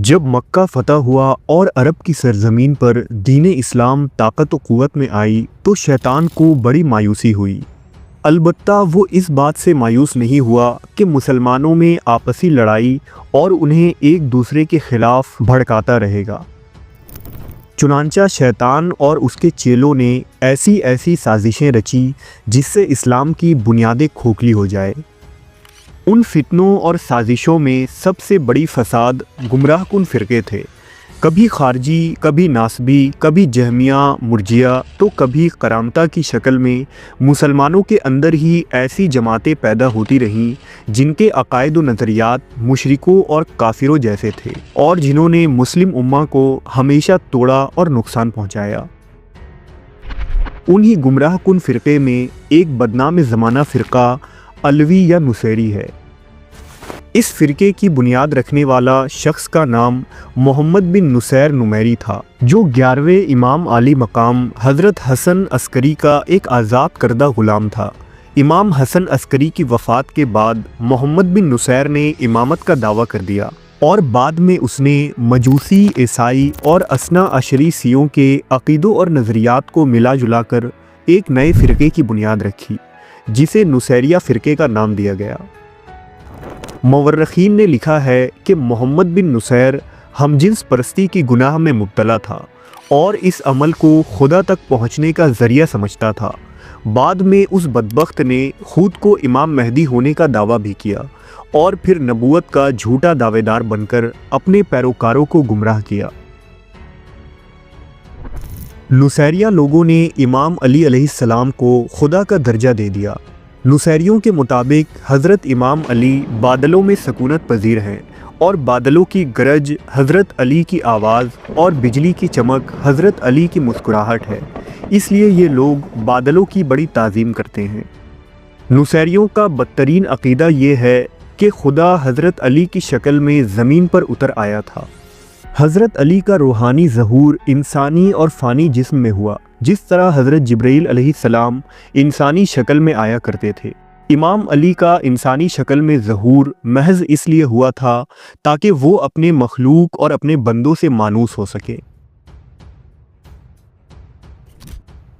جب مکہ فتح ہوا اور عرب کی سرزمین پر دین اسلام طاقت و قوت میں آئی تو شیطان کو بڑی مایوسی ہوئی۔ البتہ وہ اس بات سے مایوس نہیں ہوا کہ مسلمانوں میں آپسی لڑائی اور انہیں ایک دوسرے کے خلاف بھڑکاتا رہے گا۔ چنانچہ شیطان اور اس کے چیلوں نے ایسی سازشیں رچی جس سے اسلام کی بنیادیں کھوکھلی ہو جائے۔ ان فتنوں اور سازشوں میں سب سے بڑی فساد گمراہ کن فرقے تھے، کبھی خارجی، کبھی ناسبی، کبھی جہمیہ مرجیہ تو کبھی کرامتہ کی شکل میں مسلمانوں کے اندر ہی ایسی جماعتیں پیدا ہوتی رہیں جن کے عقائد و نظریات مشرکوں اور کافروں جیسے تھے اور جنہوں نے مسلم امہ کو ہمیشہ توڑا اور نقصان پہنچایا۔ انہی گمراہ کن فرقے میں ایک بدنام زمانہ فرقہ علوی یا نصیری ہے۔ اس فرقے کی بنیاد رکھنے والا شخص کا نام محمد بن نصیر نمیری تھا، جو 11ویں امام عالی مقام حضرت حسن عسکری کا ایک آزاد کردہ غلام تھا۔ امام حسن عسکری کی وفات کے بعد محمد بن نصیر نے امامت کا دعویٰ کر دیا اور بعد میں اس نے مجوسی، عیسائی اور اثنا عشری سیوں کے عقیدوں اور نظریات کو ملا جلا کر ایک نئے فرقے کی بنیاد رکھی جسے نصیریہ فرقے کا نام دیا گیا۔ مورخین نے لکھا ہے کہ محمد بن نصیر ہم جنس پرستی کی گناہ میں مبتلا تھا اور اس عمل کو خدا تک پہنچنے کا ذریعہ سمجھتا تھا۔ بعد میں اس بدبخت نے خود کو امام مہدی ہونے کا دعویٰ بھی کیا اور پھر نبوت کا جھوٹا دعوے دار بن کر اپنے پیروکاروں کو گمراہ کیا۔ نصیریہ لوگوں نے امام علی علیہ السلام کو خدا کا درجہ دے دیا۔ نصیریوں کے مطابق حضرت امام علی بادلوں میں سکونت پذیر ہیں اور بادلوں کی گرج حضرت علی کی آواز اور بجلی کی چمک حضرت علی کی مسکراہٹ ہے، اس لیے یہ لوگ بادلوں کی بڑی تعظیم کرتے ہیں۔ نصیریوں کا بدترین عقیدہ یہ ہے کہ خدا حضرت علی کی شکل میں زمین پر اتر آیا تھا۔ حضرت علی کا روحانی ظہور انسانی اور فانی جسم میں ہوا، جس طرح حضرت جبرائیل علیہ السلام انسانی شکل میں آیا کرتے تھے۔ امام علی کا انسانی شکل میں ظہور محض اس لیے ہوا تھا تاکہ وہ اپنے مخلوق اور اپنے بندوں سے مانوس ہو سکے۔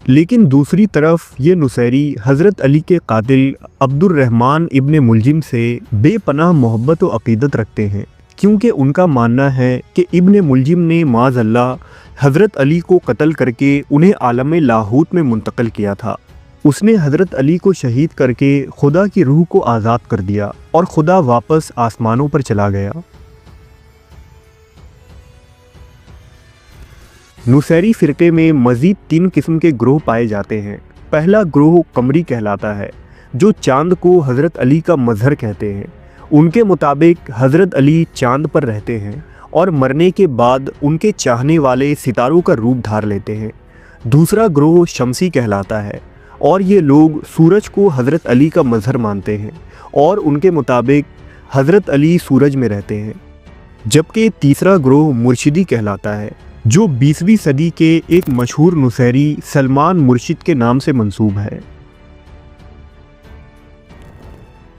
لیکن دوسری طرف یہ نصیری حضرت علی کے قاتل عبد الرحمن ابن ملجم سے بے پناہ محبت و عقیدت رکھتے ہیں، کیونکہ ان کا ماننا ہے کہ ابن ملجم نے معاذ اللہ حضرت علی کو قتل کر کے انہیں عالم لاہوت میں منتقل کیا تھا۔ اس نے حضرت علی کو شہید کر کے خدا کی روح کو آزاد کر دیا اور خدا واپس آسمانوں پر چلا گیا۔ نصیری فرقے میں مزید 3 قسم کے گروہ پائے جاتے ہیں۔ پہلا گروہ قمری کہلاتا ہے، جو چاند کو حضرت علی کا مظہر کہتے ہیں۔ ان کے مطابق حضرت علی چاند پر رہتے ہیں اور مرنے کے بعد ان کے چاہنے والے ستاروں کا روپ دھار لیتے ہیں۔ دوسرا گروہ شمسی کہلاتا ہے اور یہ لوگ سورج کو حضرت علی کا مظہر مانتے ہیں اور ان کے مطابق حضرت علی سورج میں رہتے ہیں۔ جبکہ تیسرا گروہ مرشدی کہلاتا ہے، جو 20ویں صدی کے ایک مشہور نصیری سلمان مرشد کے نام سے منسوب ہے۔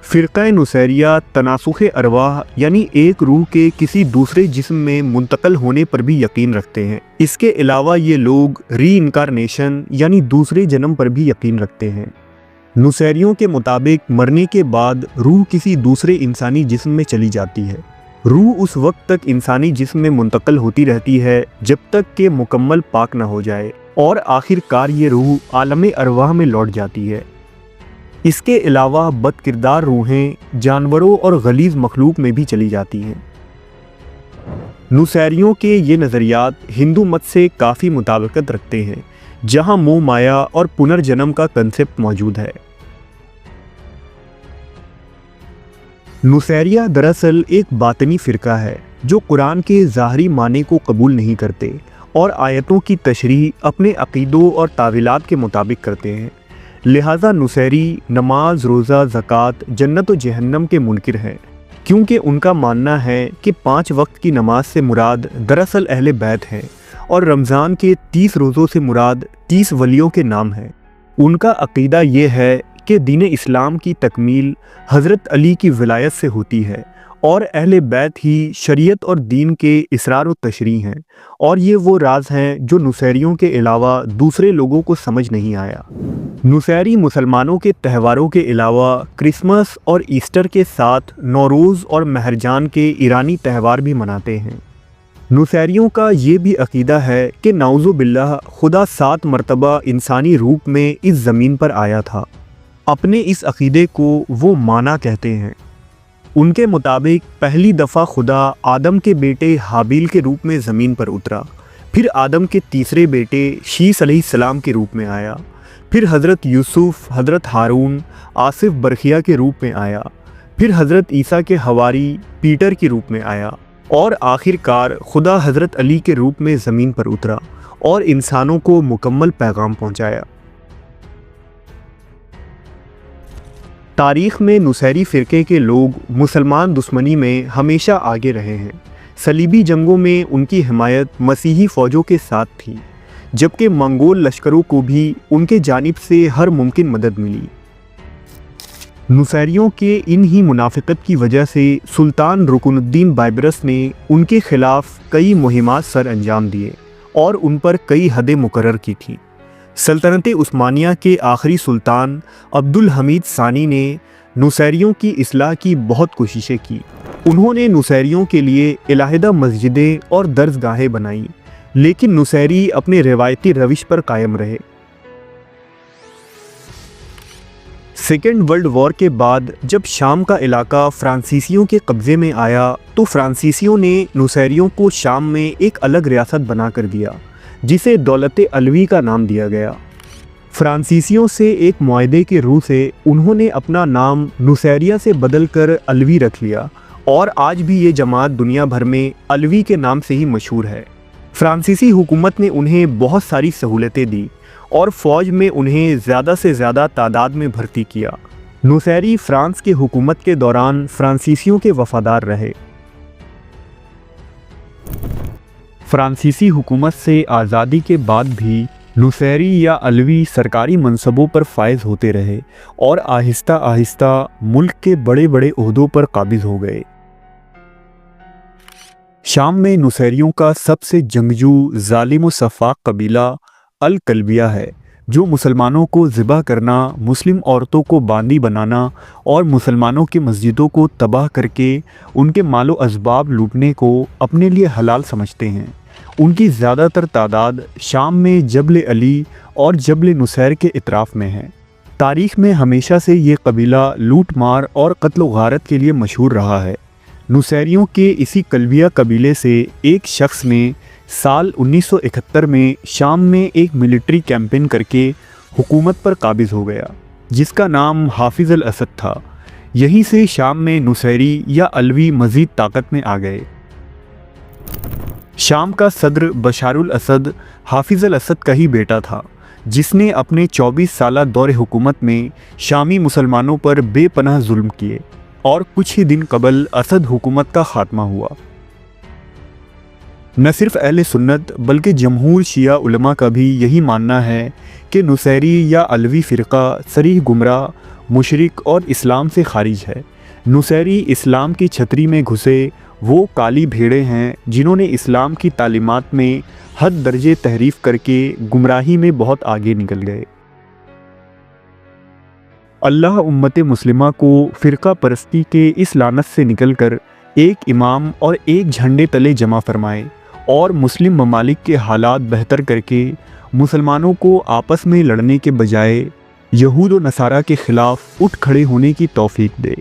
فرقہ نصیریہ تناسخ ارواح یعنی ایک روح کے کسی دوسرے جسم میں منتقل ہونے پر بھی یقین رکھتے ہیں۔ اس کے علاوہ یہ لوگ ری انکارنیشن یعنی دوسرے جنم پر بھی یقین رکھتے ہیں۔ نصیریوں کے مطابق مرنے کے بعد روح کسی دوسرے انسانی جسم میں چلی جاتی ہے۔ روح اس وقت تک انسانی جسم میں منتقل ہوتی رہتی ہے جب تک کہ مکمل پاک نہ ہو جائے اور آخر کار یہ روح عالم ارواح میں لوٹ جاتی ہے۔ اس کے علاوہ بد کردار روحیں جانوروں اور غلیظ مخلوق میں بھی چلی جاتی ہیں۔ نصیریوں کے یہ نظریات ہندو مت سے کافی مطابقت رکھتے ہیں، جہاں موہ مایا اور پنرجنم کا کنسپٹ موجود ہے۔ نصیریہ دراصل ایک باطنی فرقہ ہے جو قرآن کے ظاہری معنی کو قبول نہیں کرتے اور آیتوں کی تشریح اپنے عقیدوں اور تعویلات کے مطابق کرتے ہیں۔ لہٰذا نصیری نماز، روزہ، زکوٰۃ، جنت و جہنم کے منکر ہیں، کیونکہ ان کا ماننا ہے کہ 5 وقت کی نماز سے مراد دراصل اہل بیت ہیں اور رمضان کے 30 روزوں سے مراد 30 ولیوں کے نام ہیں۔ ان کا عقیدہ یہ ہے کہ دین اسلام کی تکمیل حضرت علی کی ولایت سے ہوتی ہے اور اہل بیت ہی شریعت اور دین کے اسرار و تشریح ہیں، اور یہ وہ راز ہیں جو نصیریوں کے علاوہ دوسرے لوگوں کو سمجھ نہیں آیا۔ نصیری مسلمانوں کے تہواروں کے علاوہ کرسمس اور ایسٹر کے ساتھ نوروز اور مہرجان کے ایرانی تہوار بھی مناتے ہیں۔ نصیریوں کا یہ بھی عقیدہ ہے کہ نعوذ باللہ خدا 7 مرتبہ انسانی روپ میں اس زمین پر آیا تھا۔ اپنے اس عقیدے کو وہ مانا کہتے ہیں۔ ان کے مطابق پہلی دفعہ خدا آدم کے بیٹے حابیل کے روپ میں زمین پر اترا، پھر آدم کے تیسرے بیٹے شیس علیہ السلام کے روپ میں آیا، پھر حضرت یوسف، حضرت ہارون، آصف برخیہ کے روپ میں آیا، پھر حضرت عیسیٰ کے حواری پیٹر کے روپ میں آیا، اور آخر کار خدا حضرت علی کے روپ میں زمین پر اترا اور انسانوں کو مکمل پیغام پہنچایا۔ تاریخ میں نصیری فرقے کے لوگ مسلمان دشمنی میں ہمیشہ آگے رہے ہیں۔ صلیبی جنگوں میں ان کی حمایت مسیحی فوجوں کے ساتھ تھی، جبکہ منگول لشکروں کو بھی ان کے جانب سے ہر ممکن مدد ملی۔ نصیریوں کے ان ہی منافقت کی وجہ سے سلطان رکن الدین بائبرس نے ان کے خلاف کئی مہمات سر انجام دیے اور ان پر کئی حدیں مقرر کی تھیں۔ سلطنت عثمانیہ کے آخری سلطان عبد الحمید ثانی نے نصیریوں کی اصلاح کی بہت کوششیں کی۔ انہوں نے نصیریوں کے لیے علیحدہ مسجدیں اور درسگاہیں بنائیں، لیکن نصیری اپنے روایتی روش پر قائم رہے۔ سیکنڈ ورلڈ وار کے بعد جب شام کا علاقہ فرانسیسیوں کے قبضے میں آیا تو فرانسیسیوں نے نصیریوں کو شام میں ایک الگ ریاست بنا کر دیا، جسے دولت علوی کا نام دیا گیا۔ فرانسیسیوں سے ایک معاہدے کے روح سے انہوں نے اپنا نام نصیریہ سے بدل کر علوی رکھ لیا، اور آج بھی یہ جماعت دنیا بھر میں علوی کے نام سے ہی مشہور ہے۔ فرانسیسی حکومت نے انہیں بہت ساری سہولتیں دی اور فوج میں انہیں زیادہ سے زیادہ تعداد میں بھرتی کیا۔ نصیری فرانس کے حکومت کے دوران فرانسیسیوں کے وفادار رہے۔ فرانسیسی حکومت سے آزادی کے بعد بھی نصیری یا علوی سرکاری منصبوں پر فائز ہوتے رہے اور آہستہ آہستہ ملک کے بڑے بڑے عہدوں پر قابض ہو گئے۔ شام میں نصیریوں کا سب سے جنگجو، ظالم و سفاک قبیلہ الکلبیہ ہے، جو مسلمانوں کو ذبح کرنا، مسلم عورتوں کو باندی بنانا اور مسلمانوں کی مسجدوں کو تباہ کر کے ان کے مال و اسباب لوٹنے کو اپنے لیے حلال سمجھتے ہیں۔ ان کی زیادہ تر تعداد شام میں جبل علی اور جبل نصیر کے اطراف میں ہے۔ تاریخ میں ہمیشہ سے یہ قبیلہ لوٹ مار اور قتل و غارت کے لیے مشہور رہا ہے۔ نصیریوں کے اسی کلبیہ قبیلے سے ایک شخص نے سال 1971 میں شام میں ایک ملٹری کیمپین کر کے حکومت پر قابض ہو گیا، جس کا نام حافظ الاسد تھا۔ یہیں سے شام میں نصیری یا علوی مزید طاقت میں آ گئے۔ شام کا صدر بشار الاسد حافظ الاسد کا ہی بیٹا تھا، جس نے اپنے 24 سالہ دور حکومت میں شامی مسلمانوں پر بے پناہ ظلم کیے، اور کچھ ہی دن قبل اسد حکومت کا خاتمہ ہوا۔ نہ صرف اہل سنت بلکہ جمہور شیعہ علماء کا بھی یہی ماننا ہے کہ نصیری یا علوی فرقہ صریح گمراہ، مشرک اور اسلام سے خارج ہے۔ نصیری اسلام کی چھتری میں گھسے وہ کالی بھیڑیں ہیں جنہوں نے اسلام کی تعلیمات میں حد درجے تحریف کر کے گمراہی میں بہت آگے نکل گئے۔ اللہ امت مسلمہ کو فرقہ پرستی کے اس لعنت سے نکل کر ایک امام اور ایک جھنڈے تلے جمع فرمائے، اور مسلم ممالک کے حالات بہتر کر کے مسلمانوں کو آپس میں لڑنے کے بجائے یہود و نصارہ کے خلاف اٹھ کھڑے ہونے کی توفیق دے۔